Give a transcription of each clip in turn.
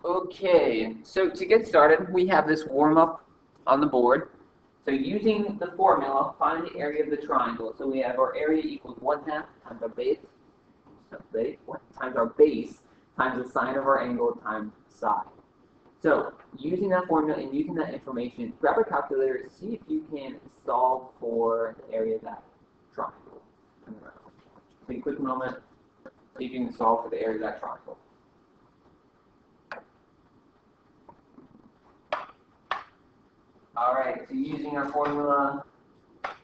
Okay, so to get started, we have this warm-up on the board. So using the formula, find the area of the triangle. So we have our area equals 1/2 times our base, times our base, times the sine of our angle, times side. So using that formula and using that information, grab a calculator, see if you can solve for the area of that triangle. Take a quick moment, see if you can solve for the area of that triangle. All right, so using our formula,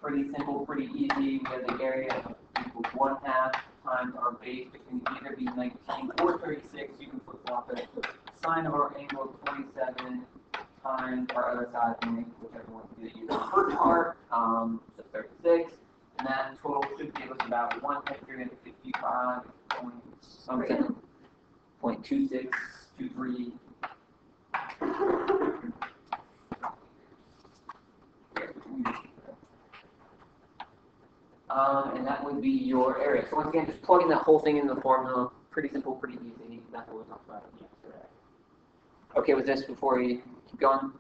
pretty simple, pretty easy. We have the area equals 1/2 times our base, which can either be 19 or 36. You can flip flop it. Sine of our angle is 27 times our other side, whichever one you use the first part, so 36. And that total should give us about 155.2623. And that would be your area. So once again, just plugging that whole thing into the formula. Pretty simple, pretty easy. That's what we talked about yesterday. Okay with this before we keep going?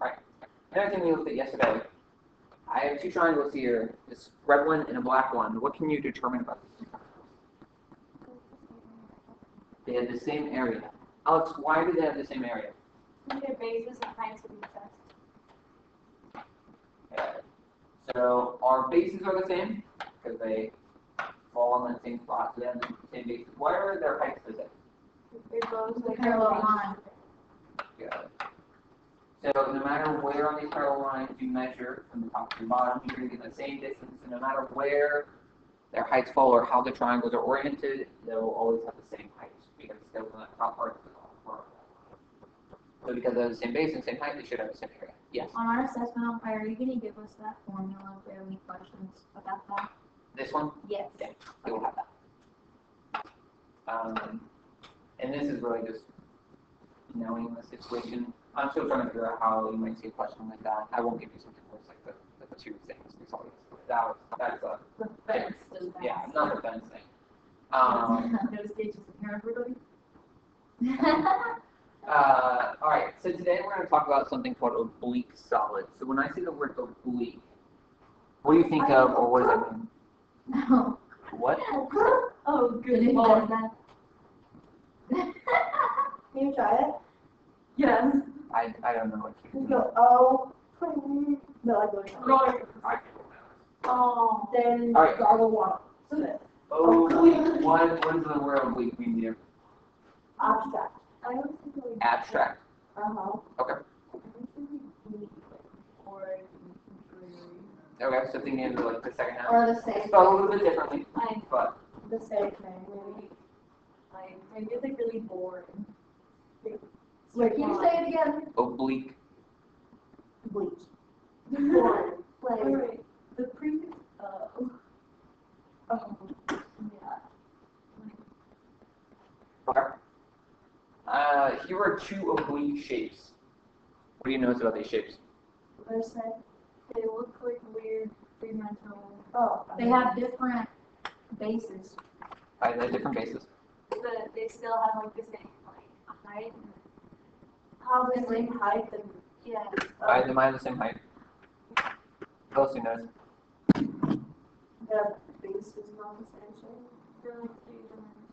All right. Another thing we looked at yesterday. I have two triangles here, this red one and a black one. What can you determine about these two triangles? They have the same area. Alex, why do they have the same area? Their bases and heights would be test. Okay. So our bases are the same because they fall on the same spot. So they have the same bases. Why are their heights the same? They're both the parallel line. Good. So no matter where on these parallel lines you measure from the top to the bottom, you're going to get the same distance. And no matter where their heights fall or how the triangles are oriented, they'll always have the same height because they're on the top part of the bottom. So because they have the same base and same height, they should have the same area. Yes? On our assessment on fire, are you going to give us that formula if there are any questions about that? This one? Yes. Yeah, it will have that. And this is really just knowing the situation. I'm still trying to figure out how you might see a question like that. I won't give you something where it's like the two things. That's a Fence. yeah, not the fence thing. No stages in here, everybody. All right, so today we're going to talk about something called oblique solids. So when I say the word oblique, what do you think of, or what does that mean? No. What? Oh, good lord. Can you try it? Yes. I don't know what you You go, oh, no, I don't know. I Oh. Then All right. gargle water. Oblique. What does the word oblique mean here? Abstract. I don't think it would Abstract. Uh-huh. Okay. Okay, so thinking of like the second half. Or the same Spelled a thing. little bit differently, but The same thing, maybe. Maybe it's like really boring. Wait, can you say it again? oblique. Bleach. Boring. Like, Alright, the previous, yeah. Okay. Here are two oblique shapes. What do you notice about these shapes? what did I say? They look like weird three-dimensional. Oh. They have different bases, They have different bases. but they still have like the same like height. How the same height and Yeah. They might have the same height. What else do you notice? the base is not the same shape. They're like three-dimensional.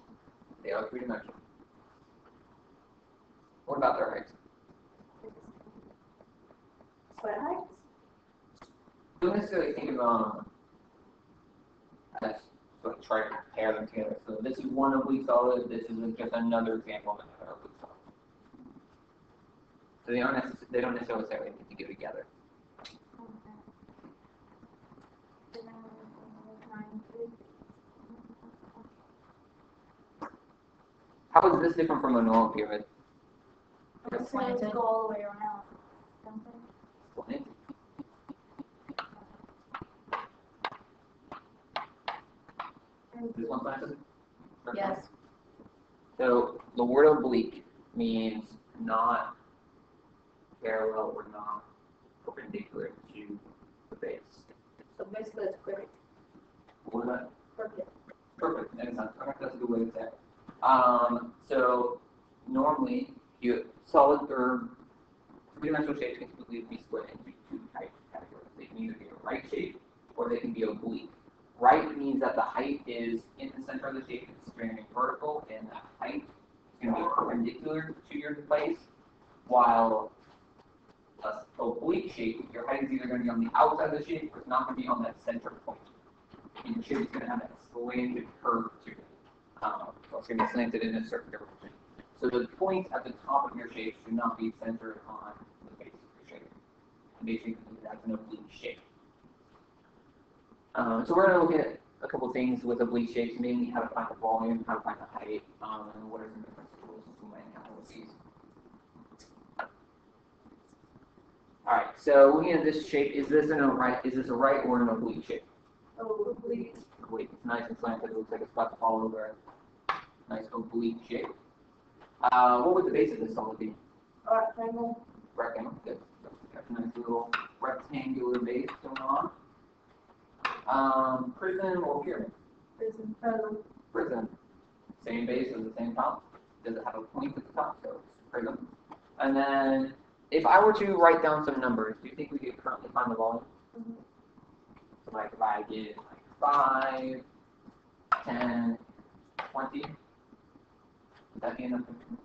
They are three-dimensional. What about their heights? Square heights? Don't necessarily think of as like try to pair them together. So this is one oblique solid. This is just another example of another oblique solid. So they don't necessarily need to go together. How is this different from a normal pyramid? It's slanted. Go all the way around. Something. This one slanted? Yes. So the word oblique means not parallel or not perpendicular to the base. So basically it's perfect. What was that? Perfect. Perfect. That is not, okay, that's a good way to say it. So normally you solid or three-dimensional shapes can typically be split into two types of categories. They can either be a right shape or they can be oblique. Right means that the height is in the center of the shape, it's standing vertical, and that height is going to be perpendicular to your place, while a oblique shape, your height is either going to be on the outside of the shape or it's not going to be on that center point. And your shape is going to have that slanted curve to it. So it's going to be slanted in a certain direction. So the point at the top of your shape should not be centered on the base of your shape. And basically, that's an oblique shape. So we're going to look at a couple things with oblique shapes, mainly how to find the volume, how to find the height, and what are some different tools we might have with these. All right. So looking at this shape, is this a right or an oblique shape? Oblique. Oblique. It's nice and slanted. It looks like it's about to fall over. Nice oblique shape. What would the base of this solid be? Rectangle. Rectangle. Good. Got a nice little rectangular base going on. Prism or pyramid? Prism. Prism. Same base as the same top. Does it have a point at the top? So it's prism. And then, if I were to write down some numbers, do you think we could currently find the volume? Mm-hmm. So like if I did like 5, 10, 20, would that be enough information?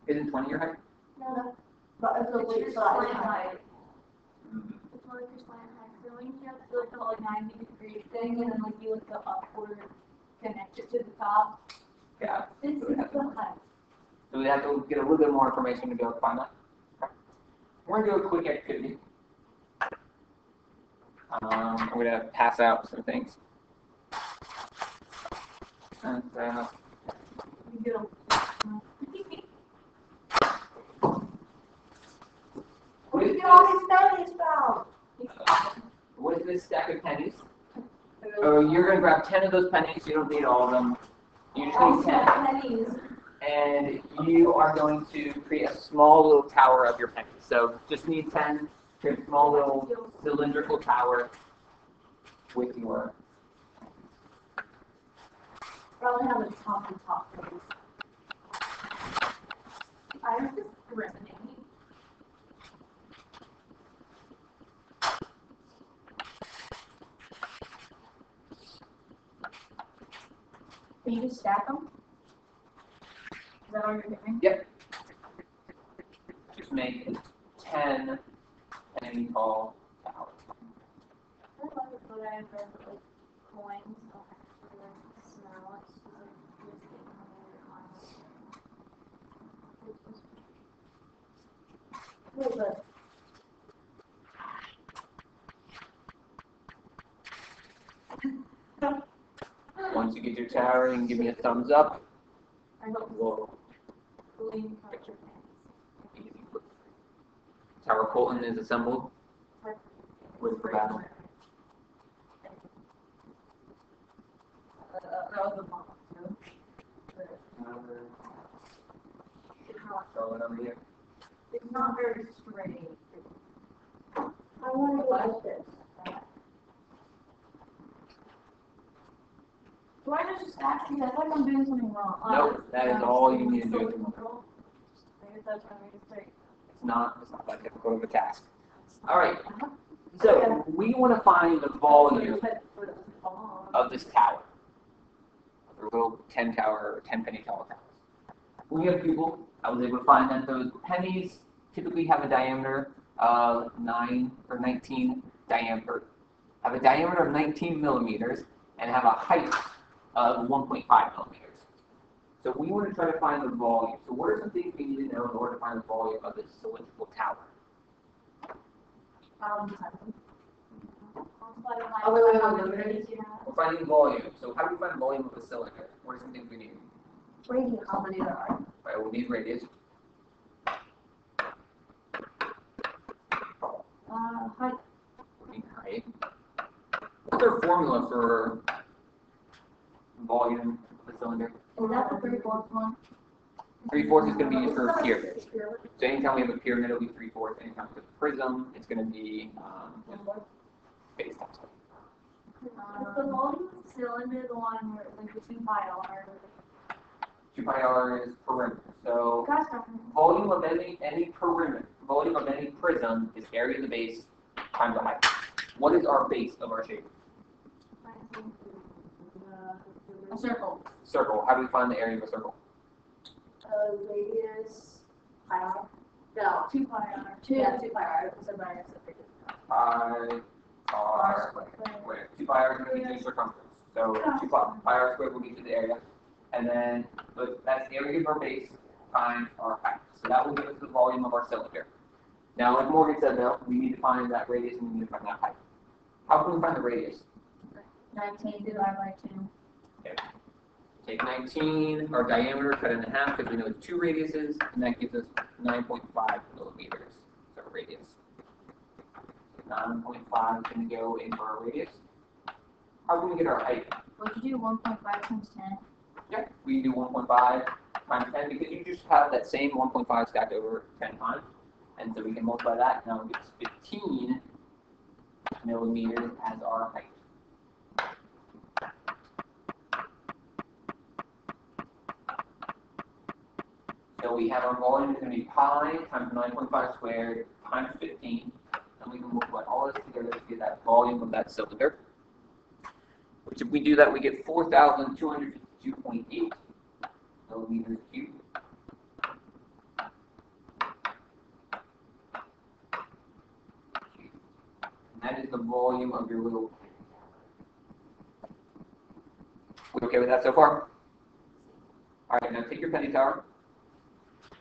Isn't 20 your height? No. But it's It's oblique your side. slant height. It's more like your slant height. So when you have to do like the whole 90-degree thing, and then like you look up upward, connect it to the top. Yeah. This So is we'd have to- the height. so we'd have to get a little bit more information to be able to find that. Okay. We're going to do a quick activity. I'm going to pass out some things. And, You get a Where do you get all these studies from? what is this stack of pennies? Oh, you're going to grab 10 of those pennies. You don't need all of them. You just need 10. Pennies. And you are going to create a small little tower of your pennies. So just need 10, create a small little cylindrical tower with your. probably have a top things. I was just resonating. Can you just stack them? Is that all you're doing? Yep. Just make 10 penny tall towers. I love it when I read like coins don't actually like smell. It's just like just getting Wait, but Once you get your tower, you can give me a thumbs up. I hope We'll cooling culture things. Tower Colton is assembled with for battle. That was a bomb too. Throw it over here. It's not very straight. I want to go like this. Do I just stack these? I feel like I'm doing something wrong. Nope, that is all you need to do. Maybe that's what I need to say. It's not that difficult of a task. All right. So we want to find the volume of this tower. The little 10 penny tower towers. We have people. I was able to find that those pennies typically have a diameter of 9 or 19 diameter, have a diameter of 19 millimeters, and have a height of 1.5 millimeters. So we want to try to find the volume. So what are some things we need to know in order to find the volume of this cylindrical tower? We're finding volume. So how do we find volume of a cylinder? What are some things we need? Radius. How many there are? Right, we'll need radius. Height. We need height. What's our formula for volume of a cylinder? Is that the 3/4 one? 3/4 is going to be used for a pyramid. So anytime we have a pyramid, it'll be 3/4. Anytime we have a prism, it's going to be base times height. Is the volume of the cylinder the one where like between pi r? 2 pi r is perimeter. So Gosh, darn volume of any perimeter, volume of any prism is area of the base times the height. What is our base of our shape? A circle. Circle. How do we find the area of a circle? radius, pi r. No, 2 pi r. yeah, 2 pi r. So minus the radius. Pi r squared. 2 pi r is going to be the circumference. So 2 pi r squared will be to the area. And then that's the area of our base times our height. So that will give us the volume of our cylinder. Now, like Morgan said, though, we need to find that radius and we need to find that height. How can we find the radius? 19 divided by 2. Okay. Take 19, our diameter, cut it in half because we know it's 2 radiuses, and that gives us 9.5 millimeters. So radius. 9.5 is going to go into our radius. How can we get our height? Would you do 1.5 times 10? Yeah, we do 1.5 times 10 because you just have that same 1.5 stacked over 10 times. And so we can multiply that. Now it gets 15 millimeters as our height. So we have our volume is going to be pi times 9.5 squared times 15. And we can multiply all this together to get that volume of that cylinder. Which if we do that, we get 4,252.8 millimeters cubed. And that is the volume of your little. We okay with that so far? All right, now take your penny tower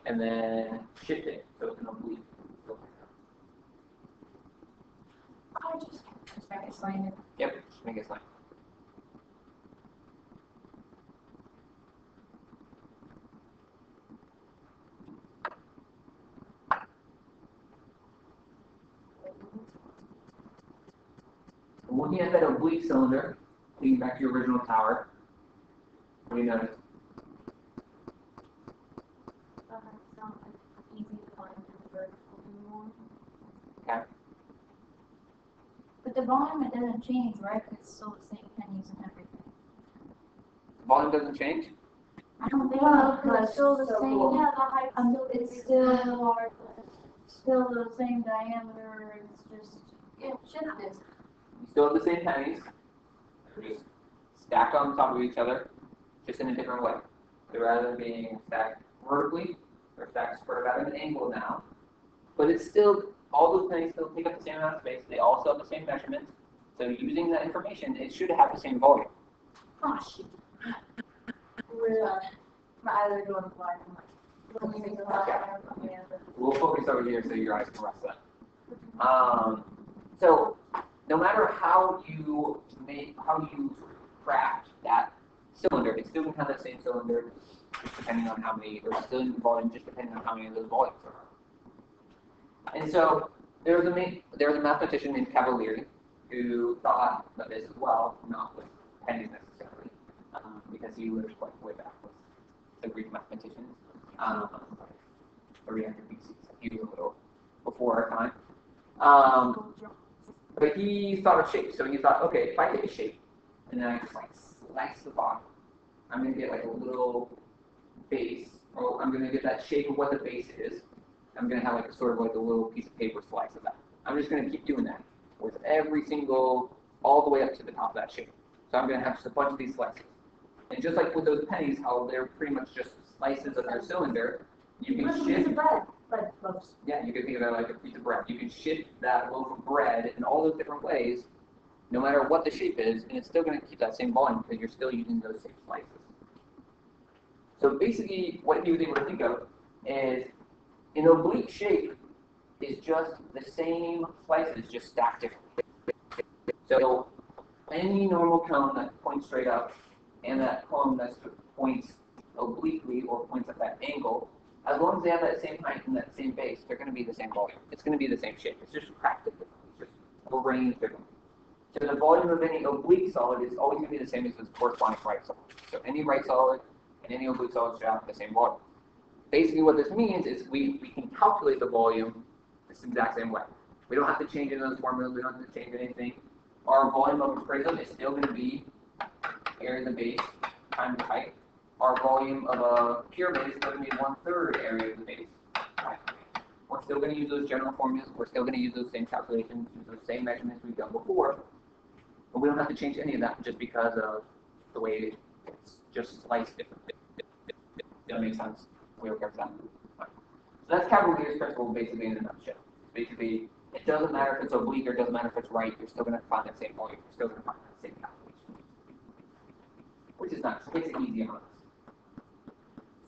and then shift it so it's an oblique. I just make it slanted. Yep, just make it slant. And looking at that oblique cylinder, leading back to your original tower, what do you notice? It's not easy to find the vertical anymore. Okay. But the volume, it doesn't change, right? It's still the same pennies and everything. Volume doesn't change? I don't think Well, so, 'cause it's still the so same. cool. Yeah, the height, it's still the same diameter. It's just shifted. You still have the same pennies. They're just stacked on top of each other, just in a different way. So rather than being stacked vertically, they're stacked sort of at an angle now. But it's still, all those pennies still take up the same amount of space. They all still have the same measurements. So using that information, it should have the same volume. Oh, shit. We're either going blind or We'll focus over here so your eyes can rest that. So no matter how you craft that cylinder, it's still going to have the same cylinder, just depending on how many, or still in volume, just depending on how many of those volumes there are. And so there was a mathematician named Cavalieri who thought of this as well, not with pennies necessarily, because he lived quite way back with the Greek mathematicians, 300 BC, so he was a little before our time. But he thought of shape, so he thought, okay, if I take a shape and then I just like slice the bottom, I'm going to get like a little base, or I'm going to get that shape of what the base is. I'm going to have like a sort of like a little piece of paper slice of that. I'm just going to keep doing that with every single, all the way up to the top of that shape. So I'm going to have just a bunch of these slices. And just like with those pennies, how they're pretty much just slices of your cylinder, you can shift. bread loaves. Yeah, you can think of it like a piece of bread. You can shift that loaf of bread in all those different ways, no matter what the shape is, and it's still going to keep that same volume because you're still using those same slices. So basically, what he was able to think of is an oblique shape is just the same slices, just stacked differently. So any normal cone that points straight up and that cone that points obliquely or points at that angle, as long as they have that same height and that same base, they're going to be the same volume. It's going to be the same shape. It's just crafted differently. It's just arranged differently. So the volume of any oblique solid is always going to be the same as its corresponding right solid. So any right solid and any oblique solid should have the same volume. Basically what this means is we can calculate the volume this exact same way. We don't have to change any of those formulas. We don't have to change anything. Our volume of a prism is still going to be area of the base times the height. our volume of a pyramid is going to be 1/3 area of the base. We're still going to use those general formulas. We're still going to use those same calculations, use those same measurements we've done before. But we don't have to change any of that just because of the way it's just sliced differently. That makes sense. We don't care about that. So that's Cavalier's principle basically in a nutshell. Basically, it doesn't matter if it's oblique or it doesn't matter if it's right, you're still going to find that same volume. You're still going to find that same calculation. Which is nice. It makes it easy on us.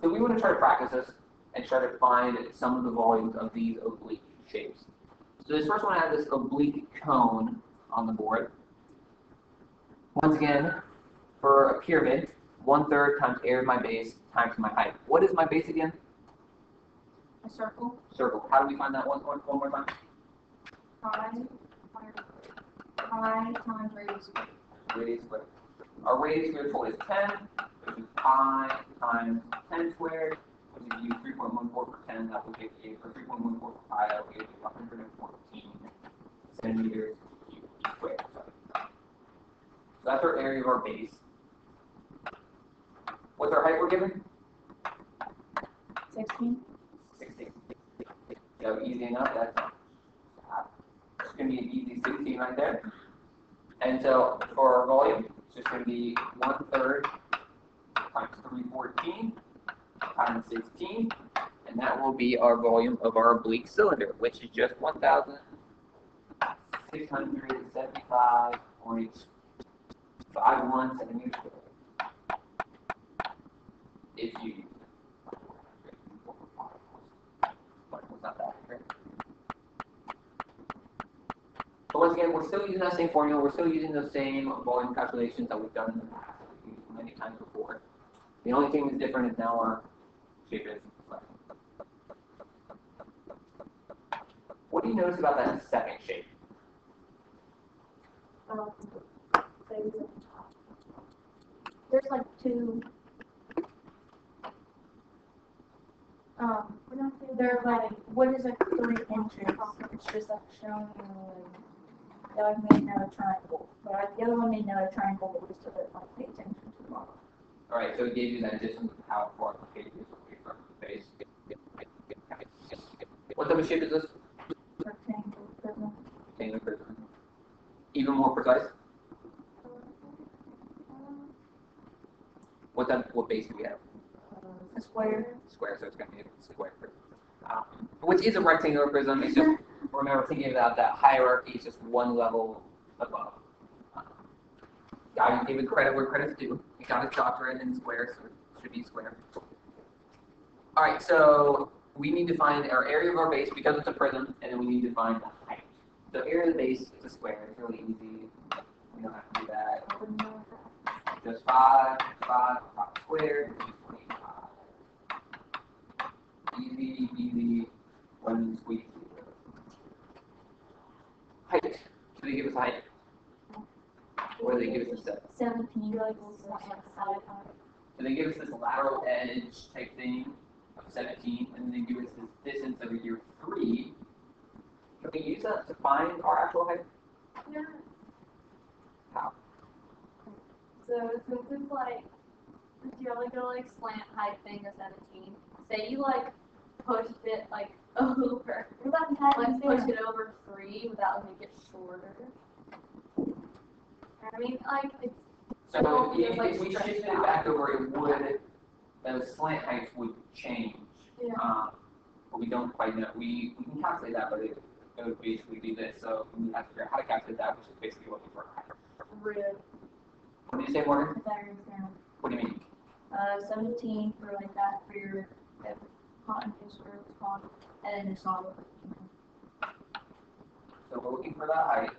So we want to try to practice this and try to find some of the volumes of these oblique shapes. So this first one, I have this oblique cone on the board. Once again, for a pyramid, 1/3 times area of my base times my height. What is my base again? A circle. Circle. How do we find that one more time? Pi times radius squared. Radius squared. Our radius squared total is 10, which is pi times 10 squared, which is 3.14 for 10. That will give you, for 3.14 for pi, that will give you 114 centimeters squared. So that's our area of our base. What's our height we're given? 16. 16. So easy enough. That's it's going to be an easy 16 right there. And so for our volume, it's just going to be 1/3 times 314 times 16, and that will be our volume of our oblique cylinder, which is just 1,675.51 centimeters squared. If you was not that accurate. But once again, we're still using that same formula. We're still using the same volume calculations that we've done in the past, we've used many times before. The only thing that's different is now our shape is flat. What do you notice about that second shape? There's like two. They're like, what is like 3 inches? It's just like showing that like made another triangle. But like, the other one made another triangle, but we still didn't like pay attention to the model. All right, so it gave you that distance of how far the page is away from the base. What type of shape is this? Rectangle, prism. Rectangular prism. Even more precise. What base do we have? A square. Square, so it's going to be a square prism. Which is a rectangular prism. It's just, remember, thinking about that hierarchy, it's just one level above. I give it credit where credit's due. He got his doctorate in squares, so it should be square. All right, so we need to find our area of our base because it's a prism, and then we need to find the height. So area of the base is a square. It's really easy. We don't have to do that. Just 5 squared, which is 25. Easy, one squeeze. Height. So they give us height. Or they give us a 17. So they give us this lateral edge type thing of 17, and then they give us this distance over here 3. Can we use that to find our actual height? Yeah. How? So since it's like, if you have like a like slant height thing of 17, say you like pushed it like over, like push it over 3 without making it shorter. I mean, like it's So if we shifted it back over, it would, those slant heights would change. Yeah. But we don't quite know. We can calculate that, but it would basically be this. So we have to figure out how to calculate that, which is basically looking for height. real. What do you say, Morgan? Pythagorean theorem. What do you mean? 17 for like that for your hot and fish or it's called, and then your solid. So we're looking for that height.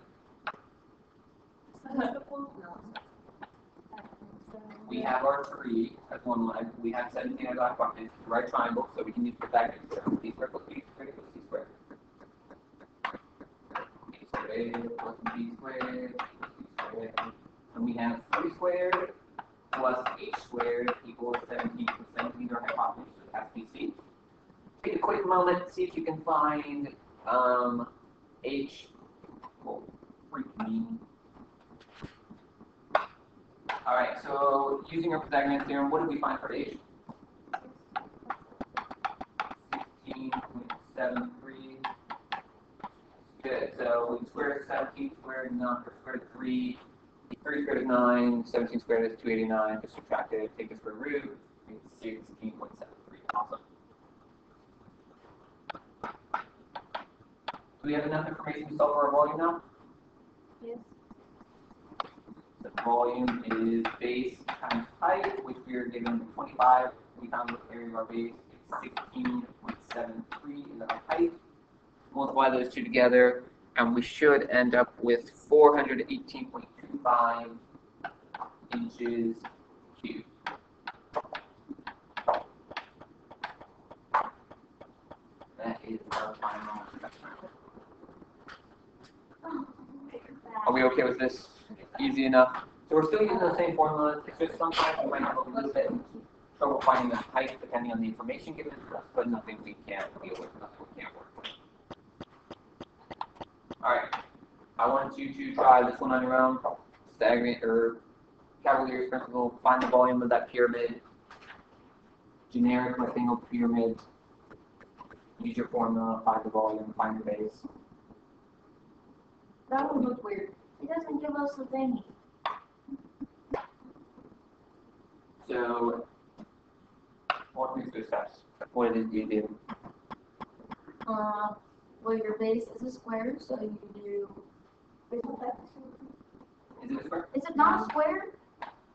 We have our 3 as one leg. We have 17 as our bucket. Right triangle, so we can use Pythagorean theorem. B squared plus B squared equals C squared. B squared plus B squared equals C squared. And we have 3 squared plus H squared equals 17. So 17 are hypotenuse, so it has to be C. Take a quick moment, see if you can find H. Well, freak me. All right, so using our Pythagorean theorem, what did we find for h? 16.73. Good. So we squared 17 squared, 9 squared 3, 3 squared is 9, 17 squared is 289. Just subtract it, take the square root. It's 16.73. Awesome. Do we have enough information to solve for our volume now? Yes. The volume is base times height, which we are given 25. We found the area of our base. It's 16.73 is our height. Multiply those two together, and we should end up with 418.25 inches cubed. That is our final measurement. Are we okay with this? Easy enough. So we're still using the same formulas. It's just sometimes we might have a little bit trouble finding the height depending on the information given to us, but nothing we can't deal with, nothing we can't work with. Alright. I want you to try this one on your own. Stagnant or Cavalier's principle. Find the volume of that pyramid. Generic rectangle pyramid. Use your formula, find the volume, find the base. That would look weird. It doesn't give us the thing. So, walk me through the steps. What did you do? Well, your base is a square, so you do. Is it a square? Is it not a square?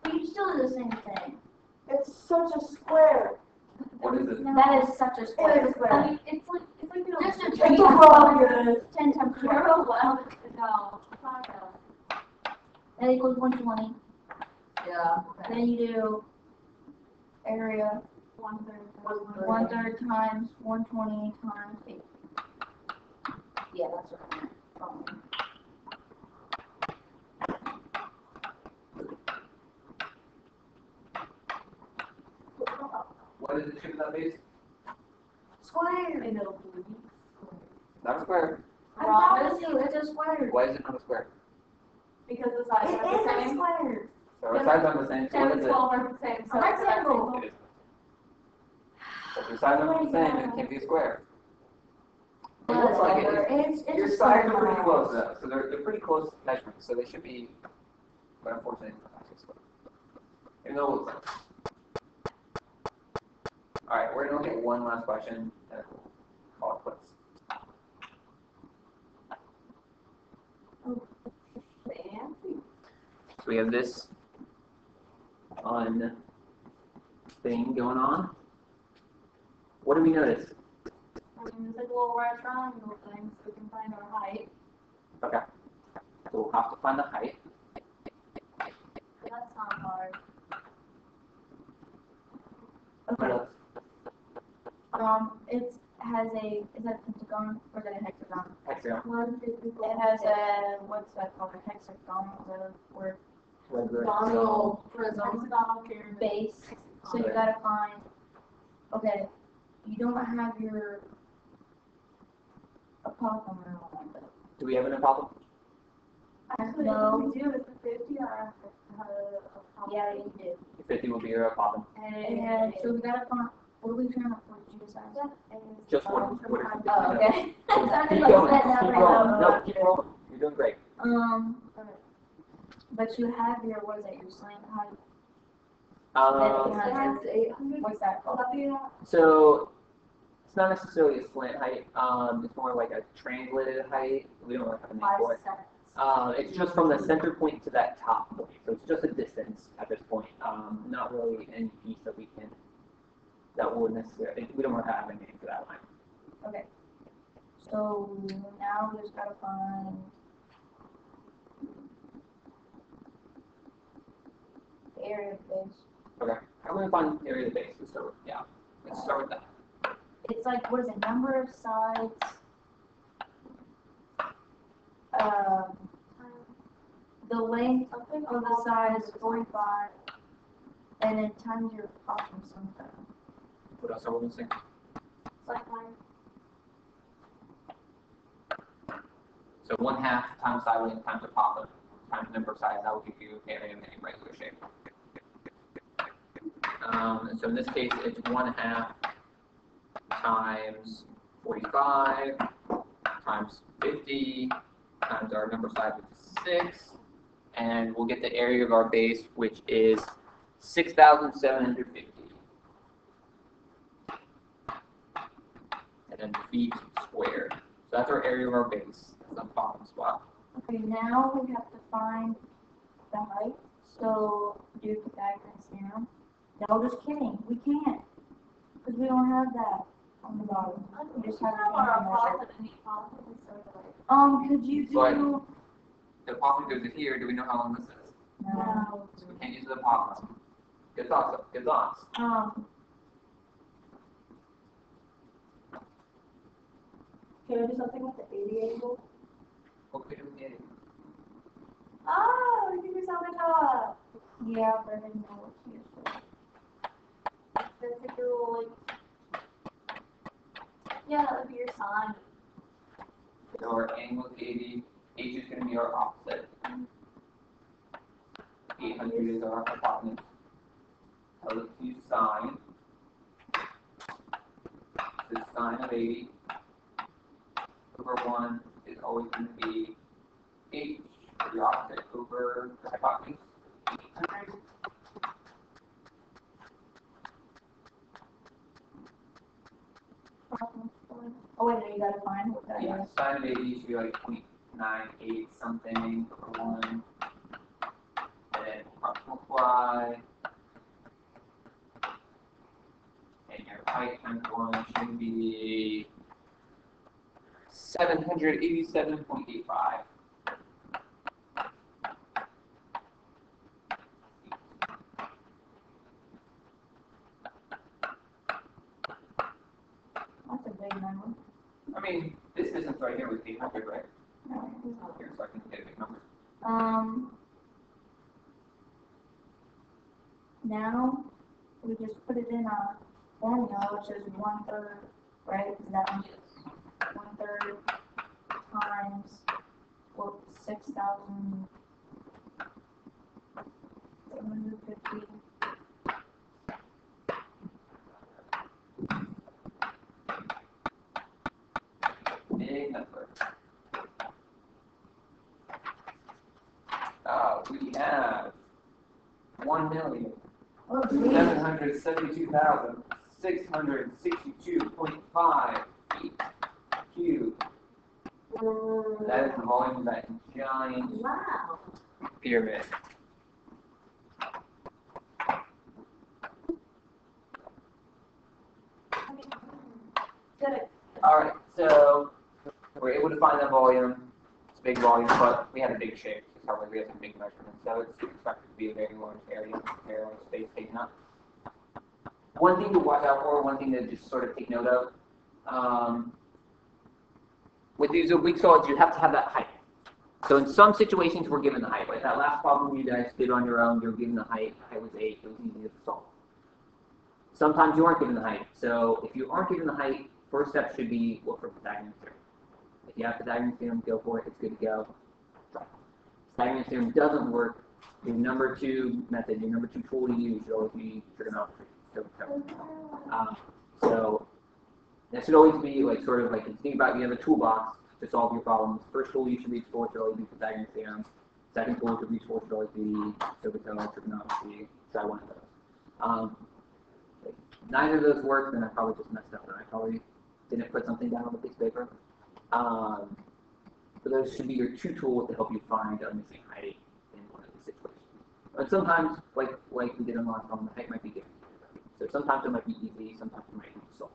But you still do the same thing. It's such a square. What is it? That is such a It square. is a square. It's like you know. Just a It's tree. a frog. 10 times You're 12. allowed to know. That equals 120. Yeah. Then you do area 1/3 times 120 times 8. Yeah, that's right. What is the shape of that base? Square. Not a square. I promise you, it's a square. Why is it not a square? Because the It sides are is the a same. square. So our sides aren't the same, so 10 what and is it? 12 are the same. So A rectangle. It is. So if your sides aren't the same, it can't be a square. It looks like it. It's Your a sides square. are pretty close though, so they're pretty close measurements, so they should be, but unfortunately, it's not a square. Even though it looks like. Alright, we're gonna look at one last question, and we'll call it quits. So we have this fun thing going on. What do we notice? There's like a little right triangle thing, so we can find our height. Okay. So we'll have to find the height. That's not hard. Okay. It has a, is that a pentagon or is that a hexagon? Hexagon. It has a, what's that called, a hexagon, the word, Hexagonal prism. Hexagonal pyramid. base. So you gotta find, okay, you don't have your apothem on it. Do we have an apothem? Actually, No. we do. It's a 50 or Yeah, you do. 50 will be your apothem. And so we gotta find, what are we trying to, what did you decide? Just one. What are you Oh, okay. Keep going. Keep going. No, keep rolling. You're doing great. But you have your, what is that, your slant height? Um, What's that called? so it's not necessarily a slant height. It's more like a translated height. We don't really have a name for it. It's just from the center point to that top point. So it's just a distance at this point. Not really any piece that we can, that would necessarily, we don't want to have a name for that line. Okay. So now we just gotta find the area of the base. Okay. How do we find the area of the base? Let's start with, yeah. Let's start with that. It's like, what is it, number of sides? The length of the side is 45, and then times your apothem sometime. What else are we missing? So 1/2 times side length times apothem times number of sides. That will give you an area in any regular shape. So in this case, it's 1/2 times 45 times 50 times our number size, which is 6, and we'll get the area of our base, which is 6,750. And then feet squared. So that's our area of our base. That's the bottom spot. Okay, now we have to find the height, so do Pythagoras theorem. No, just kidding, we can't, because we don't have that on the bottom. We just have How about to our measure. profit and equality is circular? Could you But- do? The apostrophe goes to here. Do we know how long this is? No. So we can't use the apostrophe. Good thoughts, though. Good thoughts. Can I do something with the 80 angle? What could we do? Oh, we can do something up. Yeah, but I didn't know what to use for that. That's like your like. Yeah, that would be your sign. So our angle is 80. H is going to be our opposite. 800 is our hypotenuse. So let's use sine. The sine of 80 over 1 is always going to be H, the opposite, over the hypotenuse, 800. Oh wait, no, you gotta find what that Yeah, is. sine of 80 should be like 0.98 something over 1. And then multiply. And your height times 1 should be 787.85. That's a big number. I mean, this distance right here was 800, right? No. Here, so I can get a big number. Now we just put it in our formula, which is 1/3, right? Is that 1/3 times 6,750. Big number. We have 1,772,662.5 feet cubed. That is the volume of that giant Wow. pyramid. Alright, so we're able to find that volume. It's a big volume, but we have a big shape. It's how we have some big measurements, so it's expected to be a very large area space taken up. One thing to watch out for, one thing to just sort of take note of, with these oblique solids, you have to have that height. So in some situations, we're given the height. Like that last problem you guys did on your own, you're given the height. Height was 8. It was easy to solve. Sometimes you aren't given the height. So if you aren't given the height, first step should be look for Pythagorean theorem. If you have Pythagorean theorem, go for it. It's good to go. Try. Pythagorean theorem doesn't work. Your number 2 method, your number 2 tool to use should always be trigonometry. So that should always be like sort of like if you think about you have a toolbox to solve your problems. First tool you should reach for should always be Pythagorean theorem. Second tool you should reach for should always be trigonometry. Try one of those. If neither of those work, then I probably just messed up and I probably didn't put something down on the piece of paper. So those should be your 2 tools to help you find a missing height in one of these situations. But sometimes, like we did in the last problem, the height might be different. So sometimes it might be easy, sometimes it might be solved.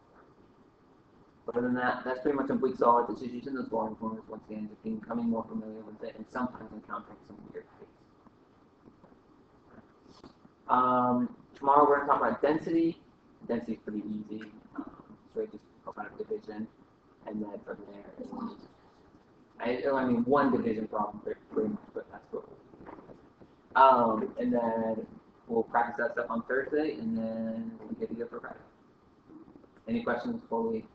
But other than that, that's pretty much oblique solids. It's just using those volume formulas once again, just becoming more familiar with it, and sometimes encountering some weird heights. Tomorrow we're going to talk about density. Density is pretty easy. So we just talk about division, and then from there, I mean one division problem pretty much, but that's what we'll do. And then we'll practice that stuff on Thursday, and then we'll get to go for Friday. Any questions before we?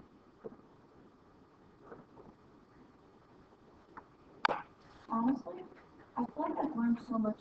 Honestly, I feel like I've learned so much